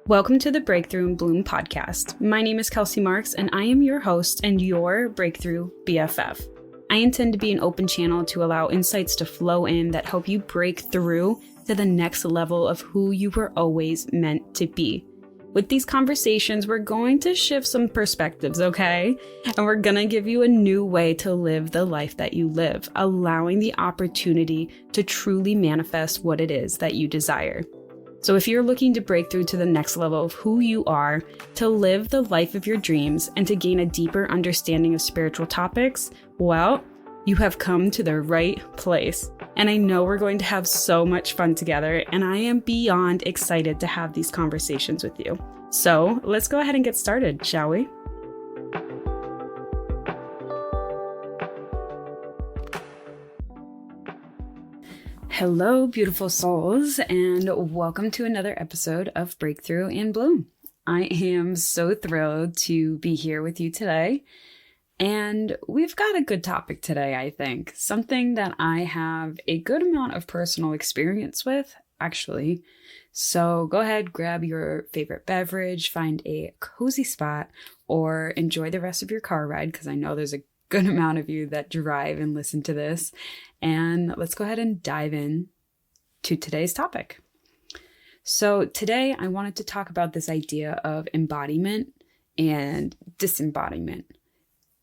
Welcome to the Breakthrough and Bloom podcast. My name is Kelsey Marks, and I am your host and your Breakthrough BFF. I intend to be an open channel to allow insights to flow in that help you break through to the next level of who you were always meant to be. With these conversations, we're going to shift some perspectives, okay? And we're going to give you a new way to live the life that you live, allowing the opportunity to truly manifest what it is that you desire. So if you're looking to break through to the next level of who you are, to live the life of your dreams, and to gain a deeper understanding of spiritual topics, well, you have come to the right place. And I know we're going to have so much fun together, and I am beyond excited to have these conversations with you. So let's go ahead and get started, shall we? Hello, beautiful souls, and welcome to another episode of Breakthrough and Bloom. I am so thrilled to be here with you today, and we've got a good topic today, I think. Something that I have a good amount of personal experience with, actually. So go ahead, grab your favorite beverage, find a cozy spot, or enjoy the rest of your car ride, because I know there's a good amount of you that drive and listen to this. And let's go ahead and dive in to today's topic. So today I wanted to talk about this idea of embodiment and disembodiment.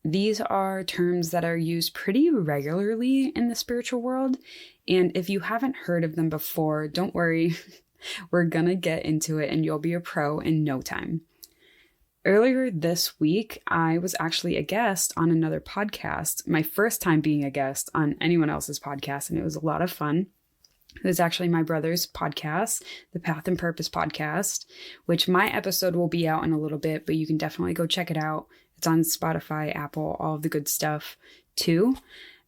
These are terms that are used pretty regularly in the spiritual world. And if you haven't heard of them before, don't worry. We're gonna get into it and you'll be a pro in no time. Earlier this week, I was actually a guest on another podcast, my first time being a guest on anyone else's podcast, and it was a lot of fun. It was actually my brother's podcast, the Path and Purpose podcast, which my episode will be out in a little bit, but you can definitely go check it out. It's on Spotify, Apple, all of the good stuff too.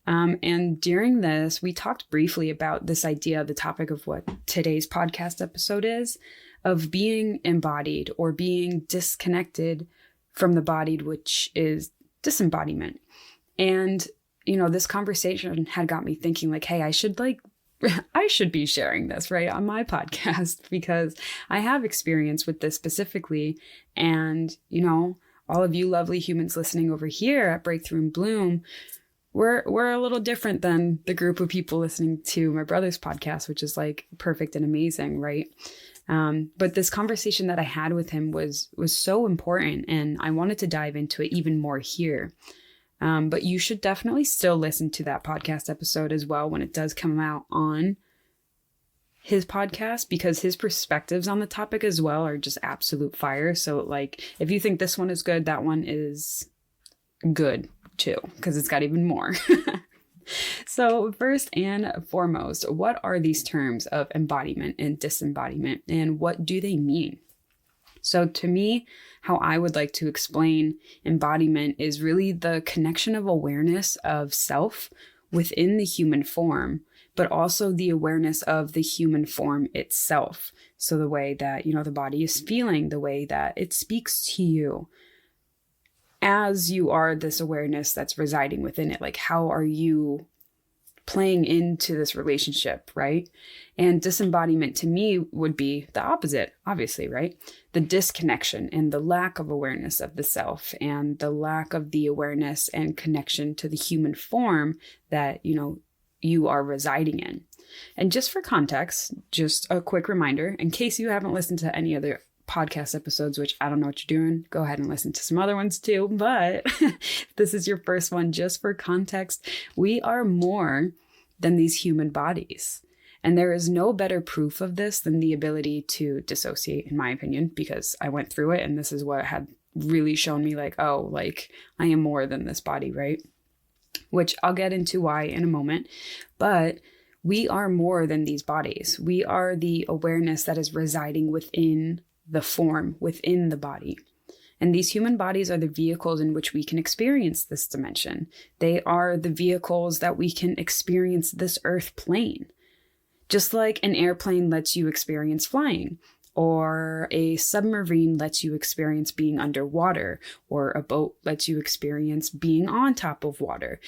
And during this, we talked briefly about this idea, the topic of what today's podcast episode is, of being embodied or being disconnected from the body, which is disembodiment. And, this conversation had got me thinking like, hey, I should be sharing this right on my podcast because I have experience with this specifically. And, all of you lovely humans listening over here at Breakthrough and Bloom, we're a little different than the group of people listening to my brother's podcast, which is like perfect and amazing, right? But this conversation that I had with him was so important, and I wanted to dive into it even more here. But you should definitely still listen to that podcast episode as well when it does come out on his podcast, because his perspectives on the topic as well are just absolute fire. So like, if you think this one is good, that one is good too, because it's got even more. So first and foremost, what are these terms of embodiment and disembodiment, and what do they mean? So to me, how I would like to explain embodiment is really the connection of awareness of self within the human form, but also the awareness of the human form itself. So the way that, the body is feeling, the way that it speaks to you, as you are this awareness that's residing within it. Like, how are you playing into this relationship, right? And disembodiment to me would be the opposite, obviously, right? The disconnection and the lack of awareness of the self, and the lack of the awareness and connection to the human form that, you are residing in. And just for context, just a quick reminder, in case you haven't listened to any other podcast episodes, which I don't know what you're doing, go ahead and listen to some other ones too. But this is your first one, just for context. We are more than these human bodies. And there is no better proof of this than the ability to dissociate, in my opinion, because I went through it and this is what had really shown me like, oh, like I am more than this body, right? Which I'll get into why in a moment. But we are more than these bodies. We are the awareness that is residing within the form, within the body. And these human bodies are the vehicles in which we can experience this dimension. They are the vehicles that we can experience this earth plane. Just like an airplane lets you experience flying, or a submarine lets you experience being underwater, or a boat lets you experience being on top of water.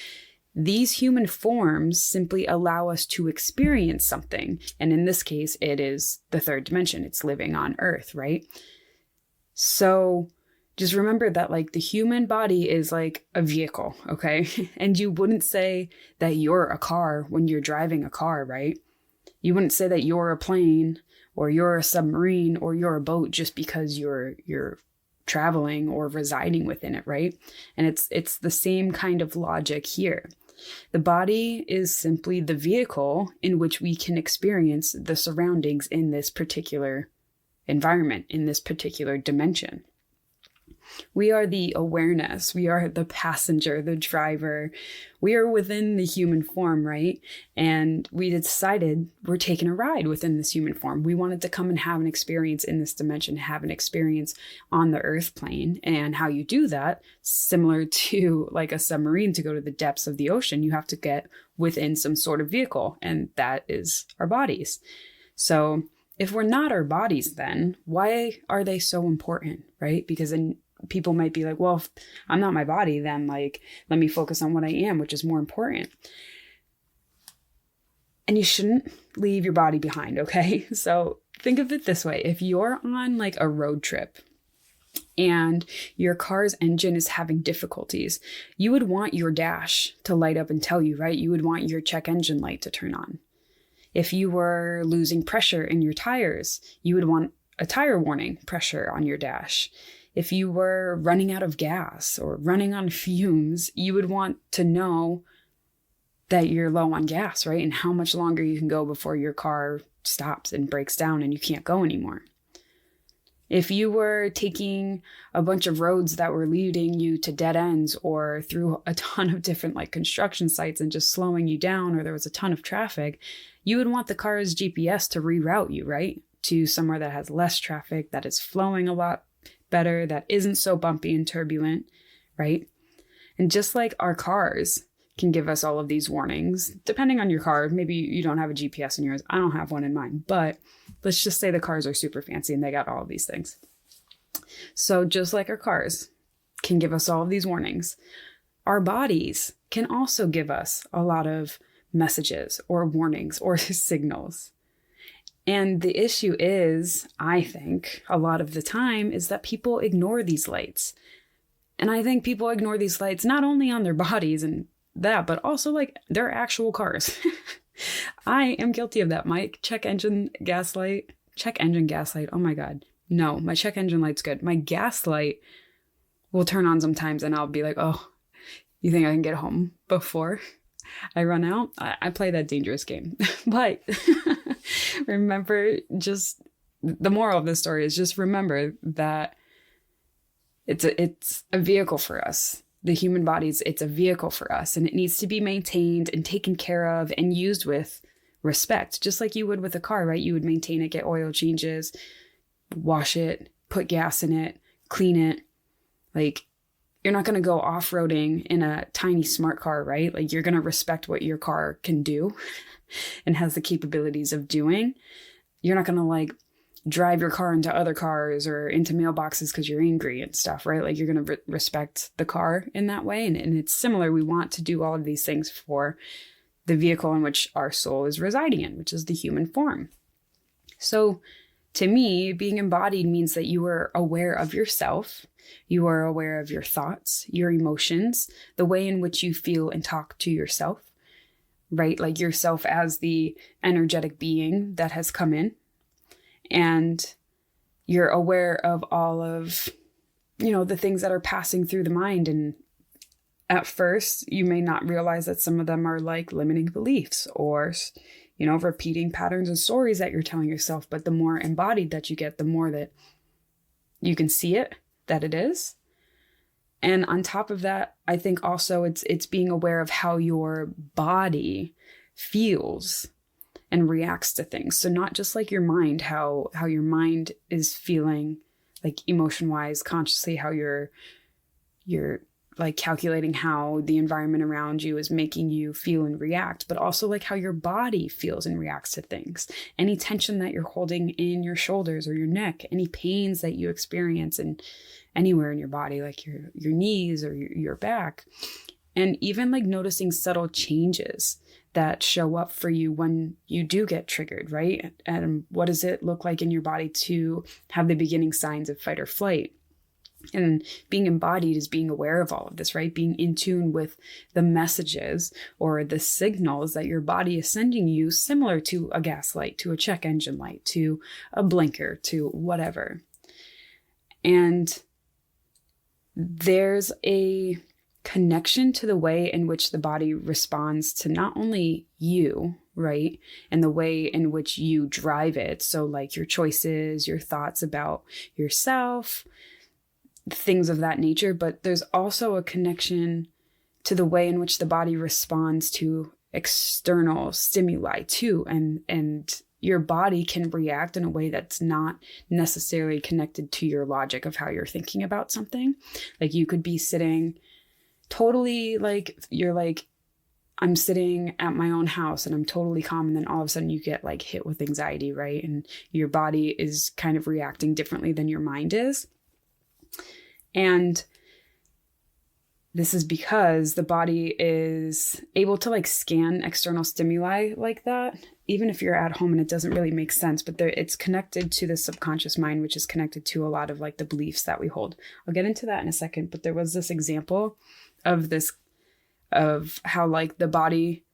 These human forms simply allow us to experience something. And in this case, it is the third dimension. It's living on Earth, right? So just remember that like the human body is like a vehicle, okay? And you wouldn't say that you're a car when you're driving a car, right? You wouldn't say that you're a plane or you're a submarine or you're a boat just because you're traveling or residing within it, right? And it's the same kind of logic here. The body is simply the vehicle in which we can experience the surroundings in this particular environment, in this particular dimension. We are the awareness. We are the passenger, the driver. We are within the human form, right? And we decided we're taking a ride within this human form. We wanted to come and have an experience in this dimension, have an experience on the earth plane. And how you do that, similar to like a submarine to go to the depths of the ocean, you have to get within some sort of vehicle. And that is our bodies. So if we're not our bodies, then why are they so important, right? Because then people might be like, well, if I'm not my body, then like, let me focus on what I am, which is more important. And you shouldn't leave your body behind, okay? So think of it this way. If you're on like a road trip and your car's engine is having difficulties, you would want your dash to light up and tell you, right? You would want your check engine light to turn on. If you were losing pressure in your tires, you would want a tire warning pressure on your dash. If you were running out of gas or running on fumes, you would want to know that you're low on gas, right? And how much longer you can go before your car stops and breaks down and you can't go anymore. If you were taking a bunch of roads that were leading you to dead ends or through a ton of different like construction sites and just slowing you down, or there was a ton of traffic, you would want the car's GPS to reroute you, right? To somewhere that has less traffic, that is flowing a lot better, that isn't so bumpy and turbulent, right? And just like our cars can give us all of these warnings, depending on your car, maybe you don't have a GPS in yours. I don't have one in mine, but let's just say the cars are super fancy and they got all of these things. So just like our cars can give us all of these warnings, our bodies can also give us a lot of messages or warnings or signals. And the issue is, I think, a lot of the time is that people ignore these lights. And I think people ignore these lights not only on their bodies and that, but also like their actual cars. I am guilty of that. My check engine gas light. Oh my God. No, my check engine light's good. My gas light will turn on sometimes and I'll be like, oh, you think I can get home before I run out? I play that dangerous game. But remember, just the moral of this story is just remember that it's a vehicle for us. The human body, it's a vehicle for us, and it needs to be maintained and taken care of and used with respect, just like you would with a car, right? You would maintain it, get oil changes, wash it, put gas in it, clean it. Like, you're not going to go off-roading in a tiny smart car, right? Like, you're going to respect what your car can do and has the capabilities of doing. You're not going to like drive your car into other cars or into mailboxes because you're angry and stuff, right? Like, you're going to respect the car in that way. And it's similar. We want to do all of these things for the vehicle in which our soul is residing in, which is the human form. So to me, being embodied means that you are aware of yourself. You are aware of your thoughts, your emotions, the way in which you feel and talk to yourself, right? Like yourself as the energetic being that has come in. And you're aware of all of, the things that are passing through the mind. And at first, you may not realize that some of them are like limiting beliefs or, repeating patterns and stories that you're telling yourself. But the more embodied that you get, the more that you can see it, that it is. And on top of that, I think also it's being aware of how your body feels and reacts to things. So not just like your mind, how your mind is feeling like emotion-wise, consciously, how you're like calculating how the environment around you is making you feel and react, but also like how your body feels and reacts to things. Any tension that you're holding in your shoulders or your neck, any pains that you experience in anywhere in your body, like your knees or your back, And even like noticing subtle changes that show up for you when you do get triggered, right? And what does it look like in your body to have the beginning signs of fight or flight? And being embodied is being aware of all of this, right? Being in tune with the messages or the signals that your body is sending you, similar to a gas light, to a check engine light, to a blinker, to whatever. And there's a connection to the way in which the body responds to not only you, right? And the way in which you drive it. So like your choices, your thoughts about yourself, things of that nature, but there's also a connection to the way in which the body responds to external stimuli too. And your body can react in a way that's not necessarily connected to your logic of how you're thinking about something. Like you could be sitting totally like, you're like, I'm sitting at my own house and I'm totally calm. And then all of a sudden you get like hit with anxiety, right? And your body is kind of reacting differently than your mind is. And this is because the body is able to like scan external stimuli like that, even if you're at home and it doesn't really make sense, but it's connected to the subconscious mind, which is connected to a lot of like the beliefs that we hold. I'll get into that in a second, but there was this example of how like the body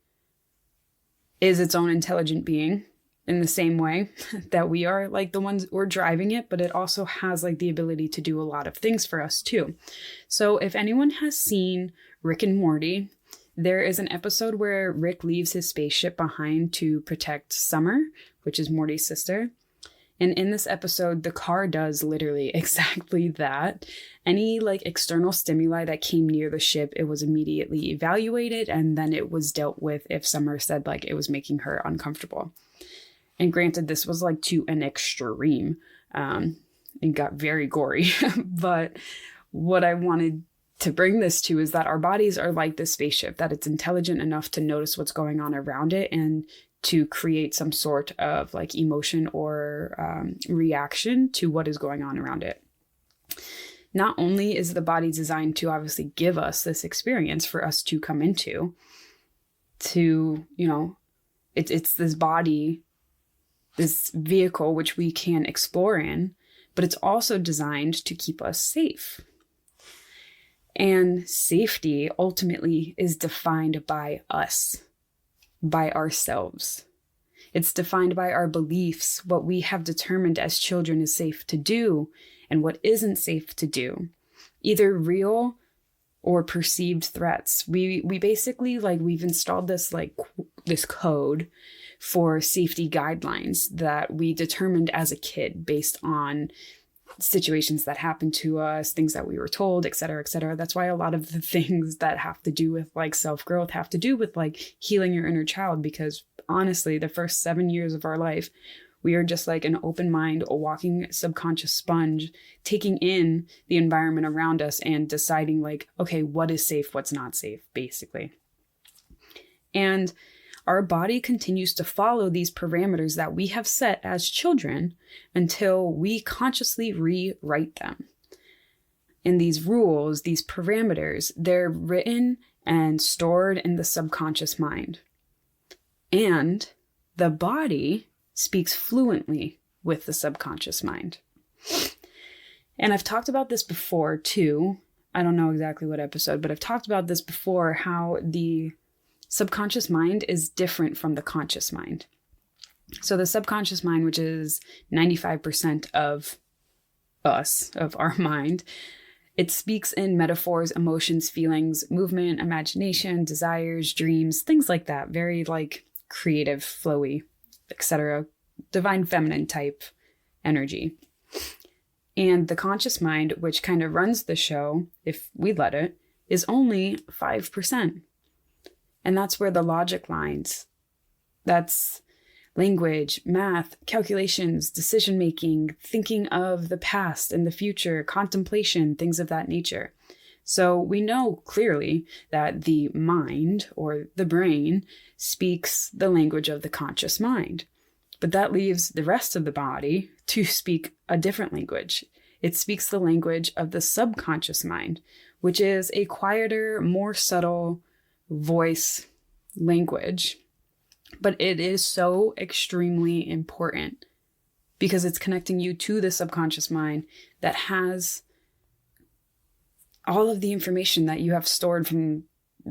is its own intelligent being in the same way that we are like the ones we're driving it, but it also has like the ability to do a lot of things for us too. So if anyone has seen Rick and Morty, there is an episode where Rick leaves his spaceship behind to protect Summer, which is Morty's sister. And in this episode, the car does literally exactly that. Any like external stimuli that came near the ship, it was immediately evaluated, and then it was dealt with if Summer said like it was making her uncomfortable. And granted, this was like to an extreme, and got very gory. But what I wanted to bring this to is that our bodies are like this spaceship, that it's intelligent enough to notice what's going on around it and to create some sort of like emotion or reaction to what is going on around it. Not only is the body designed to obviously give us this experience for us to come into, to, you know, it's this body, this vehicle which we can explore in, but it's also designed to keep us safe. And safety ultimately is defined by us, by ourselves. It's defined by our beliefs, what we have determined as children is safe to do and what isn't safe to do, either real or perceived threats. We basically like we've installed this this code for safety guidelines that we determined as a kid based on situations that happened to us, things that we were told, et cetera, et cetera. That's why a lot of the things that have to do with like self-growth have to do with like healing your inner child, because honestly, the first 7 years of our life, we are just like an open mind, a walking subconscious sponge, taking in the environment around us and deciding like, okay, what is safe, what's not safe, basically. And our body continues to follow these parameters that we have set as children until we consciously rewrite them. And these rules, these parameters, they're written and stored in the subconscious mind. And the body speaks fluently with the subconscious mind. And I've talked about this before too. I don't know exactly what episode, but I've talked about this before, how the subconscious mind is different from the conscious mind. So the subconscious mind, which is 95% of us, of our mind, it speaks in metaphors, emotions, feelings, movement, imagination, desires, dreams, things like that. Very like creative, flowy, etc. Divine feminine type energy. And the conscious mind, which kind of runs the show, if we let it, is only 5%. And that's where the logic lines. That's language, math, calculations, decision-making, thinking of the past and the future, contemplation, things of that nature. So we know clearly that the mind, or the brain, speaks the language of the conscious mind. But that leaves the rest of the body to speak a different language. It speaks the language of the subconscious mind, which is a quieter, more subtle voice language. But it is so extremely important because it's connecting you to the subconscious mind that has all of the information that you have stored from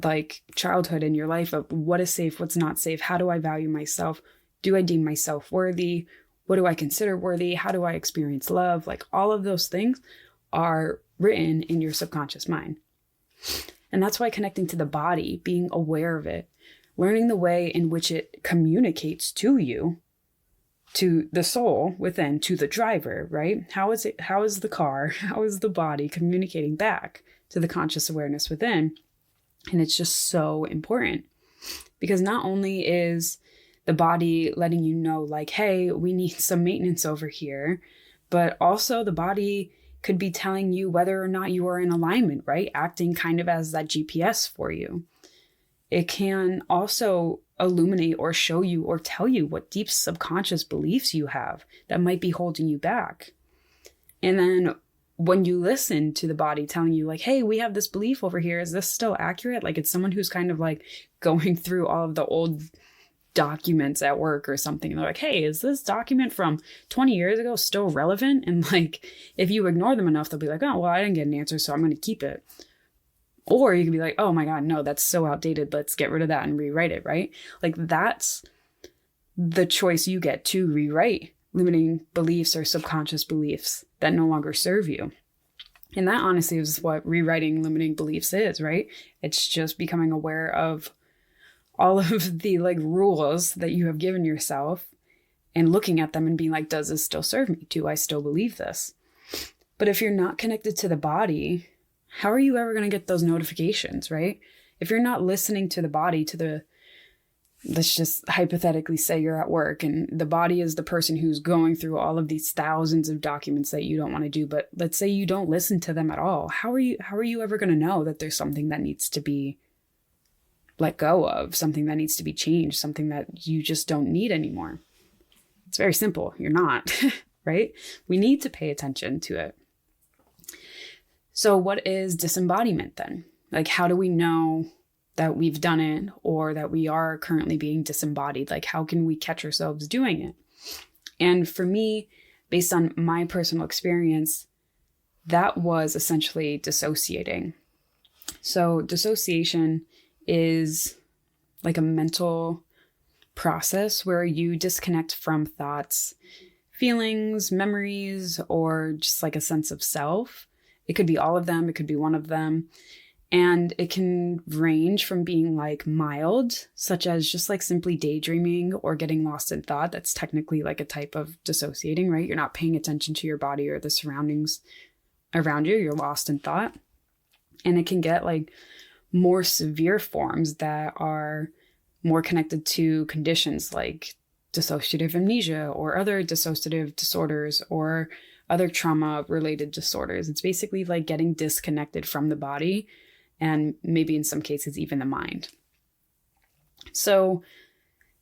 like childhood in your life of what is safe, what's not safe, how do I value myself, do I deem myself worthy, what do I consider worthy, how do I experience love, like all of those things are written in your subconscious mind. And that's why connecting to the body, being aware of it, learning the way in which it communicates to you, to the soul within, to the driver, right? How is the car, how is the body communicating back to the conscious awareness within? And it's just so important because not only is the body letting you know like, hey, we need some maintenance over here, but also the body could be telling you whether or not you are in alignment, right? Acting kind of as that GPS for you. It can also illuminate or show you or tell you what deep subconscious beliefs you have that might be holding you back. And then when you listen to the body telling you like, hey, we have this belief over here, is this still accurate? Like it's someone who's kind of like going through all of the old documents at work or something. And they're like, hey, is this document from 20 years ago still relevant? And like, if you ignore them enough, they'll be like, oh, well, I didn't get an answer, so I'm going to keep it. Or you can be like, oh my God, no, that's so outdated. Let's get rid of that and rewrite it, right? Like that's the choice you get to rewrite limiting beliefs or subconscious beliefs that no longer serve you. And that honestly is what rewriting limiting beliefs is, right? It's just becoming aware of all of the like rules that you have given yourself and looking at them and being like, does this still serve me? Do I still believe this? But if you're not connected to the body, how are you ever going to get those notifications, right? If you're not listening to the body, let's just hypothetically say you're at work and the body is the person who's going through all of these thousands of documents that you don't want to do, but let's say you don't listen to them at all. How are you ever going to know that there's something that needs to be let go of, something that needs to be changed, something that you just don't need anymore? It's very simple. You're not, right? We need to pay attention to it. So what is disembodiment then? Like, how do we know that we've done it or that we are currently being disembodied? Like, how can we catch ourselves doing it? And for me, based on my personal experience, that was essentially dissociating. So dissociation is like a mental process where you disconnect from thoughts, feelings, memories, or just like a sense of self. It could be all of them. It could be one of them. And it can range from being like mild, such as just like simply daydreaming or getting lost in thought. That's technically like a type of dissociating, right? You're not paying attention to your body or the surroundings around you. You're lost in thought. And it can get like more severe forms that are more connected to conditions like dissociative amnesia or other dissociative disorders or other trauma-related disorders. It's basically like getting disconnected from the body and maybe in some cases even the mind. So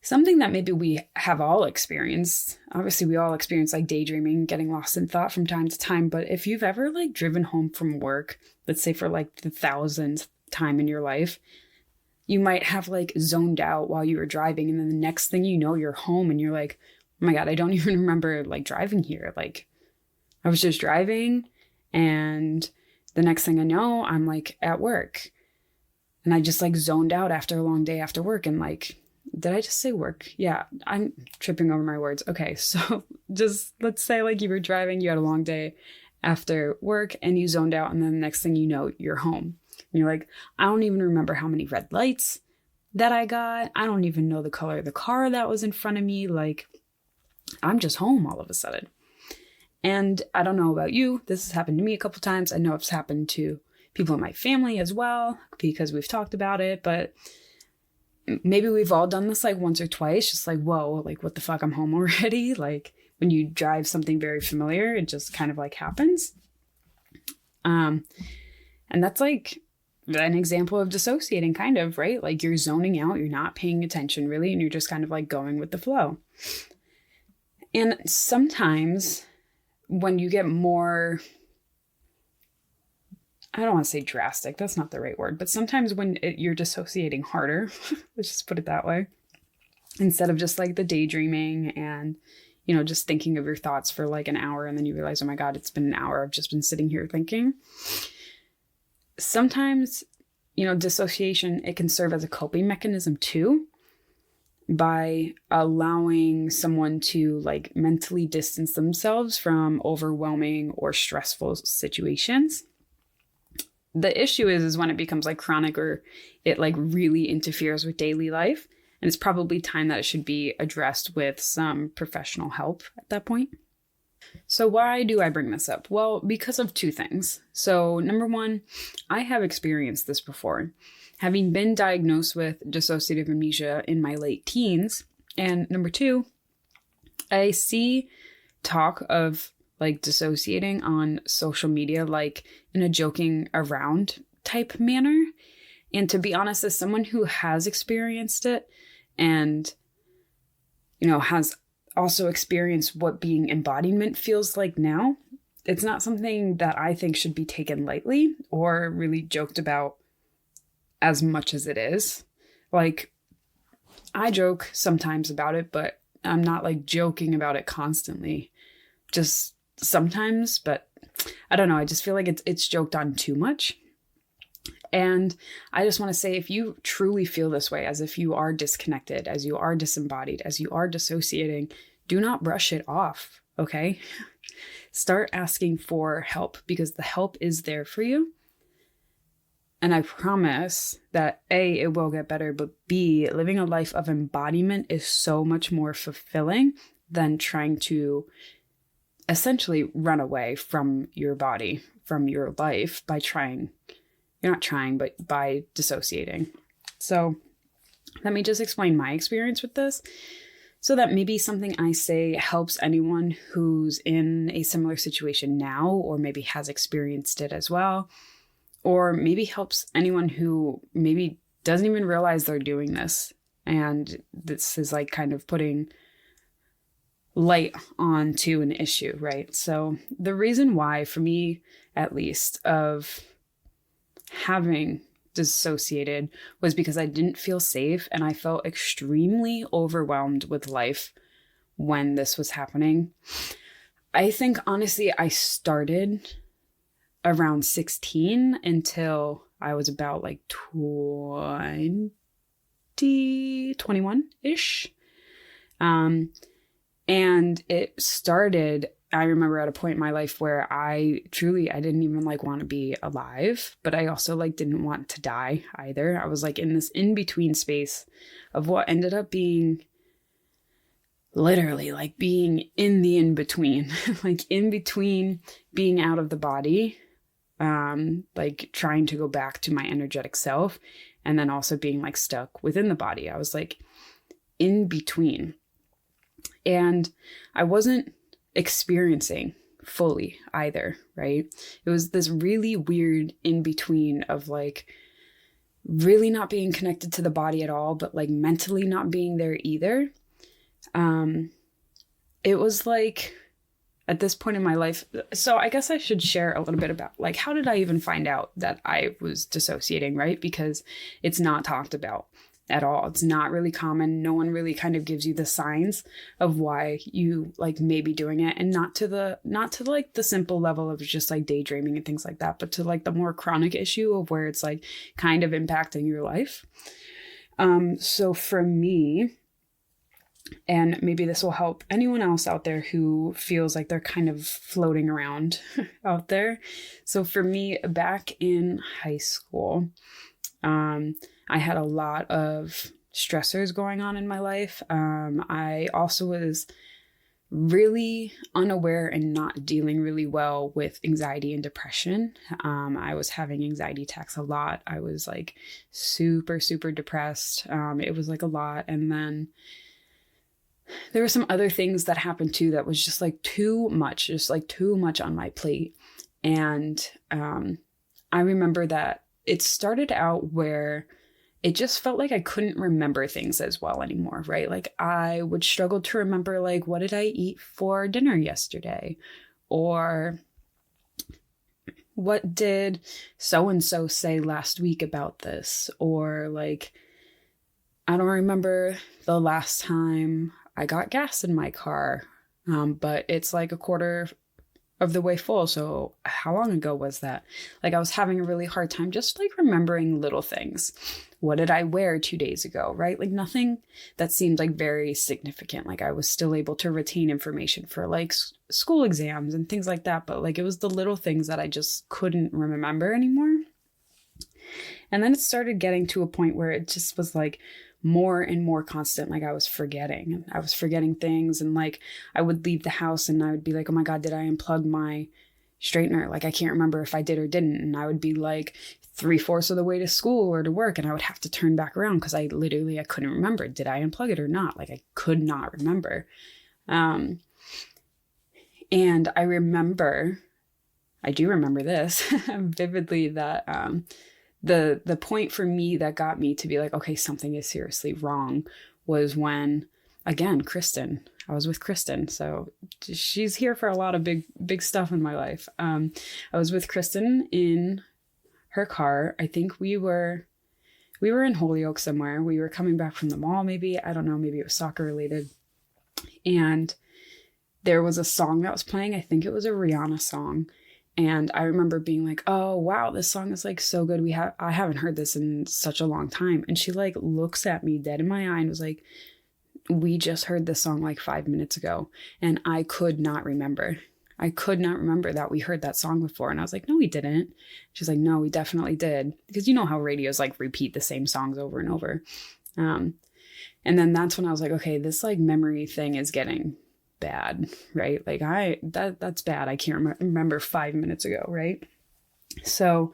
something that maybe we have all experienced, obviously we all experience like daydreaming, getting lost in thought from time to time, but if you've ever like driven home from work, let's say for like the 1000th time in your life, you might have like zoned out while you were driving, and then the next thing you know, you're home and you're like, oh my God, I don't even remember like driving here. Like I was just driving and the next thing I know, I'm like at work and I just like zoned out after a long day after work. And like, did I just say work? Yeah, I'm tripping over my words. Okay. So just let's say like you were driving, you had a long day after work and you zoned out. And then the next thing you know, you're home and you're like, I don't even remember how many red lights that I got. I don't even know the color of the car that was in front of me. Like I'm just home all of a sudden. And I don't know about you, this has happened to me a couple times. I know it's happened to people in my family as well, because we've talked about it, but maybe we've all done this like once or twice, just like, whoa, like what the fuck, I'm home already. Like when you drive something very familiar, it just kind of like happens. And that's like an example of dissociating kind of, right? Like you're zoning out, you're not paying attention really, and you're just kind of like going with the flow. And sometimes when you get more I don't want to say drastic, that's not the right word, but sometimes when you're dissociating harder, let's just put it that way, instead of just like the daydreaming and, just thinking of your thoughts for like an hour and then you realize, oh my God, it's been an hour. I've just been sitting here thinking. Sometimes, dissociation, it can serve as a coping mechanism too, by allowing someone to like mentally distance themselves from overwhelming or stressful situations. The issue is when it becomes like chronic or it like really interferes with daily life. And it's probably time that it should be addressed with some professional help at that point. So why do I bring this up? Well, because of two things. So number one, I have experienced this before. Having been diagnosed with dissociative amnesia in my late teens. And number two, I see talk of like dissociating on social media, like in a joking around type manner. And to be honest, as someone who has experienced it and, has also experienced what being embodiment feels like now, it's not something that I think should be taken lightly or really joked about as much as it is. Like, I joke sometimes about it, but I'm not like joking about it constantly. Just sometimes, but I don't know. I just feel like it's joked on too much. And I just want to say, if you truly feel this way, as if you are disconnected, as you are disembodied, as you are dissociating, do not brush it off, okay? Start asking for help, because the help is there for you. And I promise that A, it will get better, but B, living a life of embodiment is so much more fulfilling than trying to essentially run away from your body, from your life by by dissociating. So let me just explain my experience with this so that maybe something I say helps anyone who's in a similar situation now, or maybe has experienced it as well, or maybe helps anyone who maybe doesn't even realize they're doing this. And this is like kind of putting light onto an issue, right? So the reason why, for me at least, of having dissociated was because I didn't feel safe and I felt extremely overwhelmed with life when this was happening. I think honestly I started around 16 until I was about like 21-ish. And it started, I remember at a point in my life where I didn't even like want to be alive, but I also like didn't want to die either. I was like in this in-between space of what ended up being literally like being in the in-between, like in between being out of the body, like trying to go back to my energetic self, and then also being like stuck within the body. I was like in between. And I wasn't experiencing fully either, right? It was this really weird in between of like really not being connected to the body at all, but like mentally not being there either. It was like at this point in my life. So I guess I should share a little bit about like, how did I even find out that I was dissociating, right? Because it's not talked about at all. It's not really common. No one really kind of gives you the signs of why you like may be doing it, and not to like the simple level of just like daydreaming and things like that, but to like the more chronic issue of where it's like kind of impacting your life. So for me, and maybe this will help anyone else out there who feels like they're kind of floating around out there. So for me, back in high school, I had a lot of stressors going on in my life. I also was really unaware and not dealing really well with anxiety and depression. I was having anxiety attacks a lot. I was like super, super depressed. It was like a lot. And then there were some other things that happened too that was just like too much on my plate. And I remember that it started out where it just felt like I couldn't remember things as well anymore, right? Like I would struggle to remember, like, what did I eat for dinner yesterday? Or what did so-and-so say last week about this? Or like, I don't remember the last time I got gas in my car, but it's like a quarter of the way full. So how long ago was that? Like I was having a really hard time just like remembering little things. What did I wear 2 days ago, right? Like nothing that seemed like very significant. Like I was still able to retain information for like school exams and things like that. But like it was the little things that I just couldn't remember anymore. And then it started getting to a point where it just was like more and more constant. Like I was forgetting things. And like I would leave the house and I would be like, oh my God, did I unplug my straightener? Like I can't remember if I did or didn't. And I would be like 3/4 of the way to school or to work, and I would have to turn back around because I couldn't remember. Did I unplug it or not? Like I could not remember. And I do remember this vividly, that the point for me that got me to be like, okay, something is seriously wrong was when, again, I was with Kristen. So she's here for a lot of big stuff in my life. I was with Kristen in her car. I think we were in Holyoke somewhere. We were coming back from the mall, maybe. I don't know, maybe it was soccer related. And there was a song that was playing. I think it was a Rihanna song. And I remember being like, oh, wow, this song is like so good. I haven't heard this in such a long time. And she like looks at me dead in my eye and was like, we just heard this song like 5 minutes ago. And I could not remember that we heard that song before. And I was like, no, we didn't. She's like, no, we definitely did. Because you know how radios like repeat the same songs over and over. And then that's when I was like, okay, this like memory thing is getting bad, right? Like that's bad. I can't remember 5 minutes ago, right? So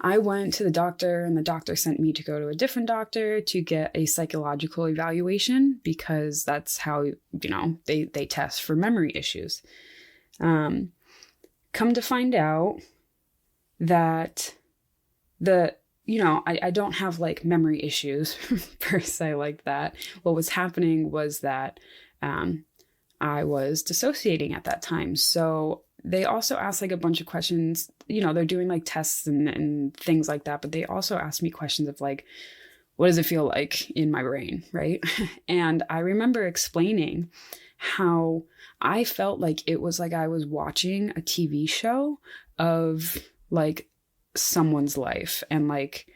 I went to the doctor, and the doctor sent me to go to a different doctor to get a psychological evaluation, because that's how, they test for memory issues. Come to find out that I don't have like memory issues per se like that. What was happening was that I was dissociating at that time. So they also asked like a bunch of questions, they're doing like tests and things like that. But they also asked me questions of like, what does it feel like in my brain? Right. And I remember explaining how I felt like it was like I was watching a TV show of like someone's life. And like,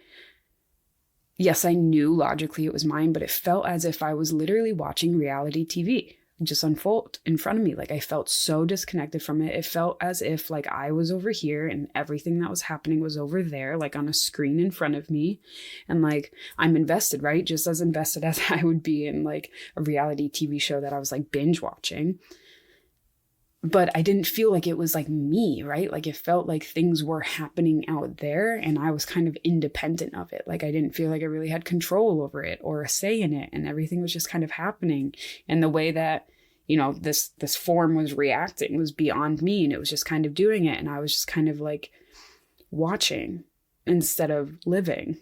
yes, I knew logically it was mine, but it felt as if I was literally watching reality TV just unfold in front of me. Like I felt so disconnected from it. It felt as if like I was over here and everything that was happening was over there, like on a screen in front of me. And like I'm invested, right? Just as invested as I would be in like a reality TV show that I was like binge watching. But I didn't feel like it was like me, right? Like it felt like things were happening out there and I was kind of independent of it. Like I didn't feel like I really had control over it or a say in it, and everything was just kind of happening. And the way that, this form was reacting was beyond me, and it was just kind of doing it. And I was just kind of like watching instead of living.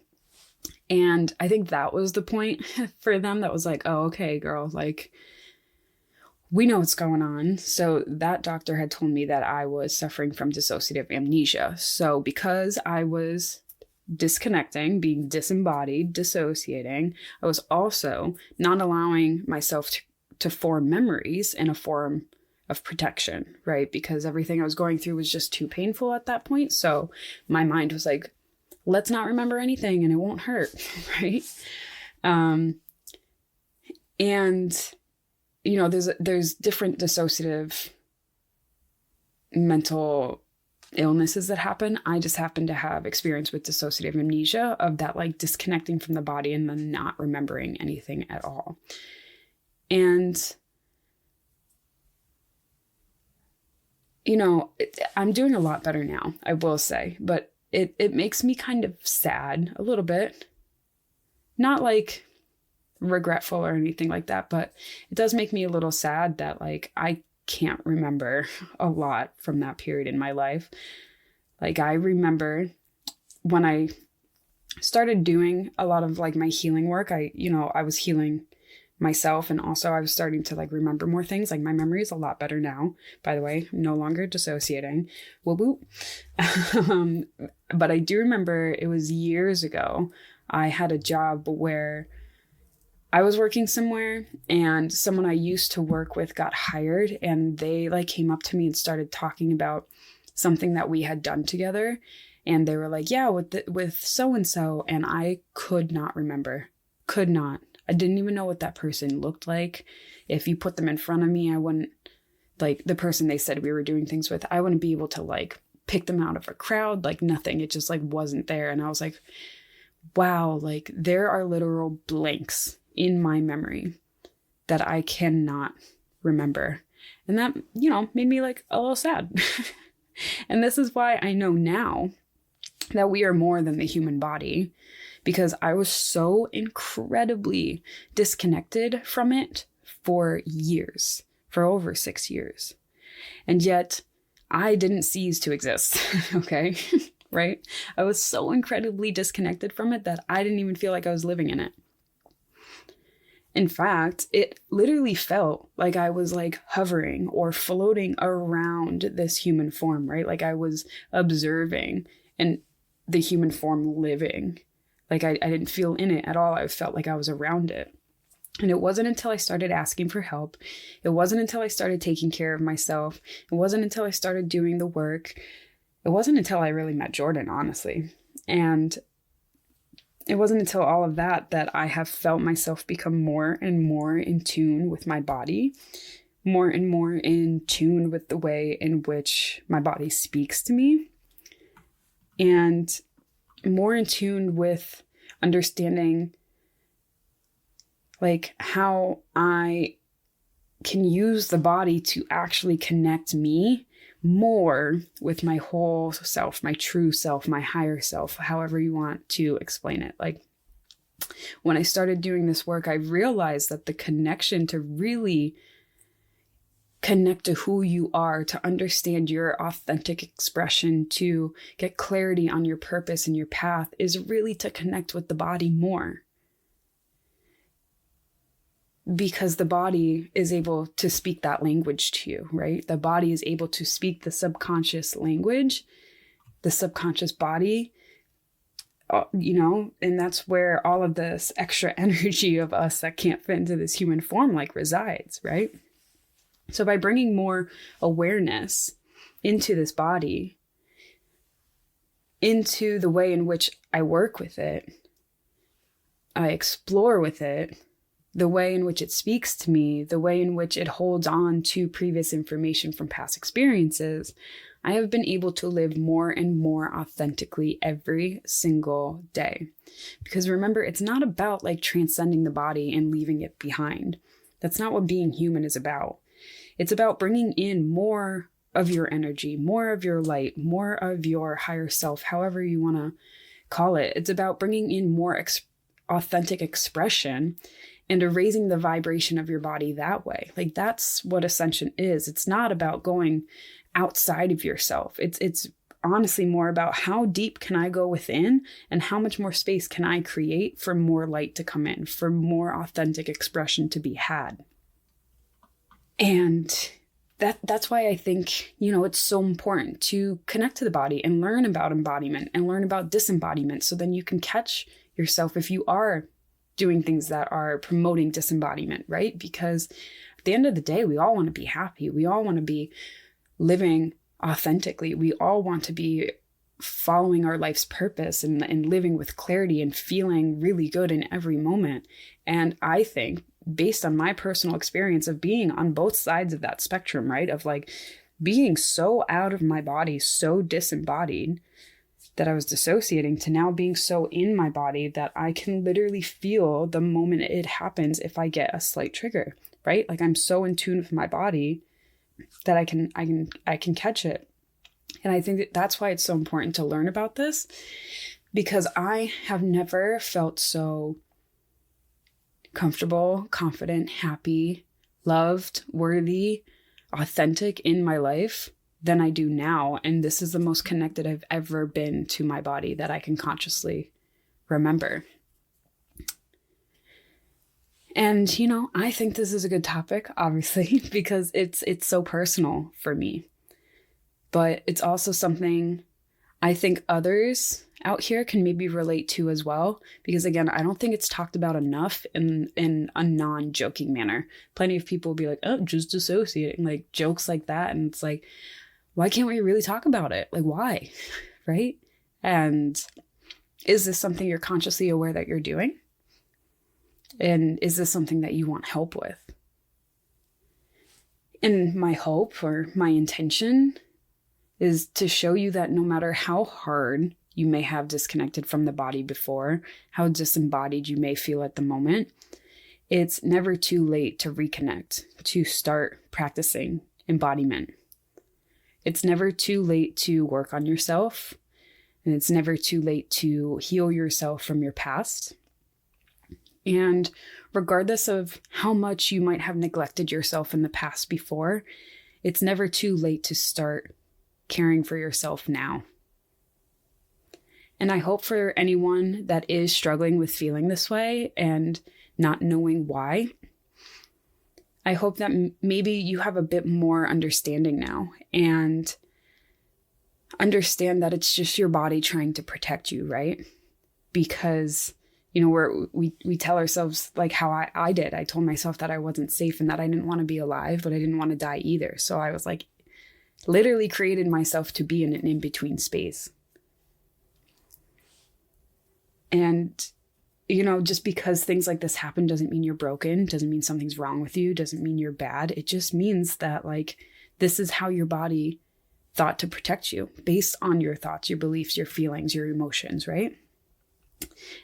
And I think that was the point for them. That was like, oh, okay, girl, like, we know what's going on. So that doctor had told me that I was suffering from dissociative amnesia. So because I was disconnecting, being disembodied, dissociating, I was also not allowing myself to form memories in a form of protection, right? Because everything I was going through was just too painful at that point. So my mind was like, let's not remember anything and it won't hurt, right? And there's different dissociative mental illnesses that happen. I just happen to have experience with dissociative amnesia, of that like disconnecting from the body and then not remembering anything at all. And, I'm doing a lot better now, I will say, but it makes me kind of sad a little bit. Not like regretful or anything like that, but it does make me a little sad that like I can't remember a lot from that period in my life. Like I remember when I started doing a lot of like my healing work, I was healing myself. And also I was starting to like remember more things. Like my memory is a lot better now, by the way. I'm no longer dissociating. Whoop whoop. But I do remember it was years ago. I had a job where I was working somewhere and someone I used to work with got hired, and they like came up to me and started talking about something that we had done together. And they were like, yeah, with so-and-so. And I could not remember. Could not. I didn't even know what that person looked like. If you put them in front of me, I wouldn't, like the person they said we were doing things with, I wouldn't be able to like pick them out of a crowd, like nothing. It just like wasn't there. And I was like, wow, like there are literal blanks in my memory that I cannot remember. And that, you know, made me like a little sad. And this is why I know now that we are more than the human body, because I was so incredibly disconnected from it for years, for over 6 years. And yet I didn't cease to exist. Okay. Right. I was so incredibly disconnected from it that I didn't even feel like I was living in it. In fact, it literally felt like I was like hovering or floating around this human form, right? Like I was observing and the human form living. Like I didn't feel in it at all. I felt like I was around it. And it wasn't until I started asking for help. It wasn't until I started taking care of myself. It wasn't until I started doing the work. It wasn't until I really met Jordan, honestly. And it wasn't until all of that I have felt myself become more and more in tune with my body, more and more in tune with the way in which my body speaks to me, and more in tune with understanding like how I can use the body to actually connect me more with my whole self, my true self, my higher self, however you want to explain it. Like when I started doing this work, I realized that the connection to really connect to who you are, to understand your authentic expression, to get clarity on your purpose and your path is really to connect with the body more. Because the body is able to speak that language to you, right? The body is able to speak the subconscious language, the subconscious body, you know, and that's where all of this extra energy of us that can't fit into this human form like resides, right? So by bringing more awareness into this body, into the way in which I work with it, I explore with it, the way in which it speaks to me, the way in which it holds on to previous information from past experiences, I have been able to live more and more authentically every single day. Because remember, it's not about like transcending the body and leaving it behind. That's not what being human is about. It's about bringing in more of your energy, more of your light, more of your higher self, however you want to call it. It's about bringing in more authentic expression and erasing the vibration of your body that way. Like that's what ascension is. It's not about going outside of yourself. It's honestly more about how deep can I go within and how much more space can I create for more light to come in, for more authentic expression to be had. And that's why I think, you know, it's so important to connect to the body and learn about embodiment and learn about disembodiment. So then you can catch yourself if you are doing things that are promoting disembodiment, right? Because at the end of the day, we all want to be happy. We all want to be living authentically. We all want to be following our life's purpose and living with clarity and feeling really good in every moment. And I think, based on my personal experience of being on both sides of that spectrum, right? Of like being so out of my body, so disembodied that I was dissociating, to now being so in my body that I can literally feel the moment it happens if I get a slight trigger, right? Like I'm so in tune with my body that I can catch it. And I think that that's why it's so important to learn about this, because I have never felt so comfortable, confident, happy, loved, worthy, authentic in my life than I do now. And this is the most connected I've ever been to my body that I can consciously remember. And, you know, I think this is a good topic, obviously, because it's so personal for me. But it's also something I think others out here can maybe relate to as well. Because again, I don't think it's talked about enough in a non-joking manner. Plenty of people will be like, oh, just dissociating, like jokes like that. And it's like, why can't we really talk about it? Like, why? Right? And is this something you're consciously aware that you're doing? And is this something that you want help with? And my hope or my intention is to show you that no matter how hard you may have disconnected from the body before, how disembodied you may feel at the moment, it's never too late to reconnect, to start practicing embodiment. It's never too late to work on yourself, and it's never too late to heal yourself from your past. And regardless of how much you might have neglected yourself in the past before, it's never too late to start caring for yourself now. And I hope for anyone that is struggling with feeling this way and not knowing why, I hope that maybe you have a bit more understanding now and understand that it's just your body trying to protect you, right? Because you know, we tell ourselves, like how I did. I told myself that I wasn't safe and that I didn't want to be alive, but I didn't want to die either. So I was like, literally created myself to be in an in-between space. And, you know, just because things like this happen doesn't mean you're broken, doesn't mean something's wrong with you, doesn't mean you're bad. It just means that, like, this is how your body thought to protect you based on your thoughts, your beliefs, your feelings, your emotions, right?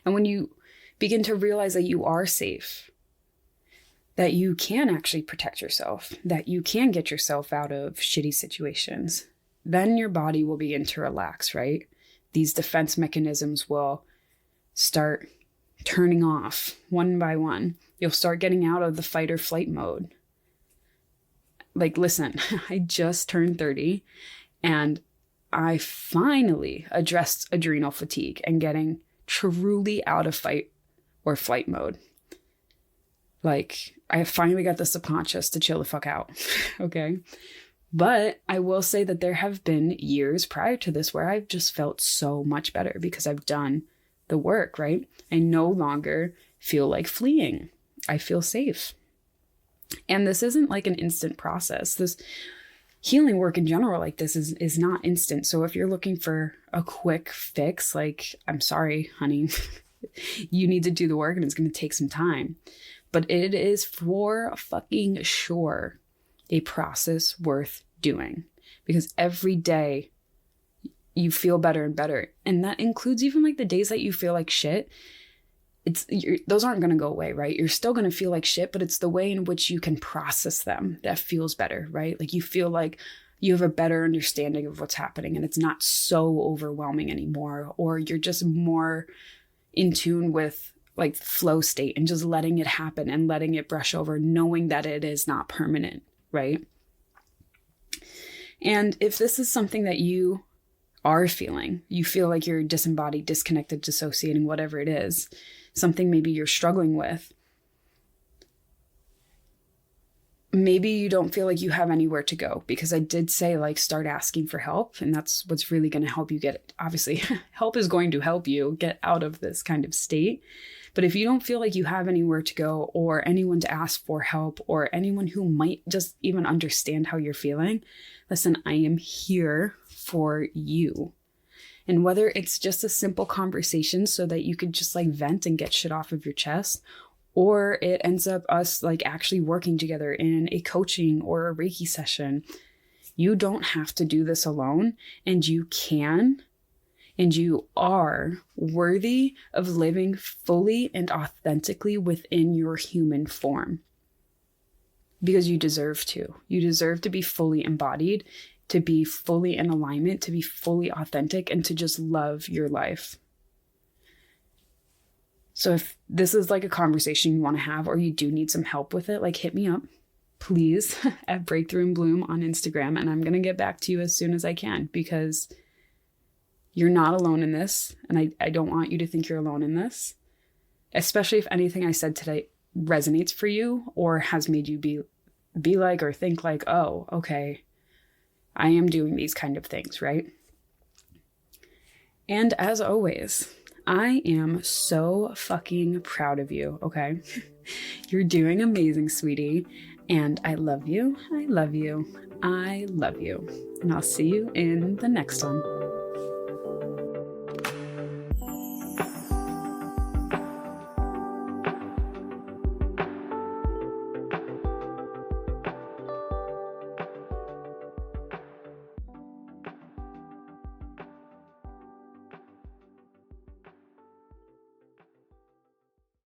And when you begin to realize that you are safe, that you can actually protect yourself, that you can get yourself out of shitty situations, then your body will begin to relax, right? These defense mechanisms will start turning off one by one. You'll start getting out of the fight or flight mode. Like, listen, I just turned 30 and I finally addressed adrenal fatigue and getting truly out of fight or flight mode. Like, I finally got the subconscious to chill the fuck out. Okay. But I will say that there have been years prior to this where I've just felt so much better because I've done the work, right? I no longer feel like fleeing. I feel safe. And this isn't like an instant process. This healing work in general like this is not instant. So if you're looking for a quick fix, like, I'm sorry, honey, you need to do the work and it's going to take some time. But it is for fucking sure a process worth doing, because every day you feel better and better. And that includes even like the days that you feel like shit. Those aren't going to go away, right? You're still going to feel like shit, but it's the way in which you can process them that feels better, right? Like you feel like you have a better understanding of what's happening and it's not so overwhelming anymore, or you're just more in tune with like flow state and just letting it happen and letting it brush over, knowing that it is not permanent, right? And if this is something that you are feeling, you feel like you're disembodied, disconnected, dissociating, whatever it is, something maybe you're struggling with, maybe you don't feel like you have anywhere to go, because I did say, like, start asking for help, and that's what's really going to help you get it. Obviously, help is going to help you get out of this kind of state. But if you don't feel like you have anywhere to go or anyone to ask for help or anyone who might just even understand how you're feeling, listen, I am here for you. And whether it's just a simple conversation so that you could just like vent and get shit off of your chest, or it ends up us like actually working together in a coaching or a Reiki session, you don't have to do this alone, and you can, and you are worthy of living fully and authentically within your human form. Because you deserve to. You deserve to be fully embodied, to be fully in alignment, to be fully authentic, and to just love your life. So if this is like a conversation you want to have, or you do need some help with it, like, hit me up, please, at Breakthrough and Bloom on Instagram. And I'm going to get back to you as soon as I can, because you're not alone in this. And I don't want you to think you're alone in this, especially if anything I said today resonates for you or has made you be like or think like, oh, okay, I am doing these kind of things, right? And as always, I am so fucking proud of you, okay? You're doing amazing, sweetie. And I love you. I love you. I love you. And I'll see you in the next one.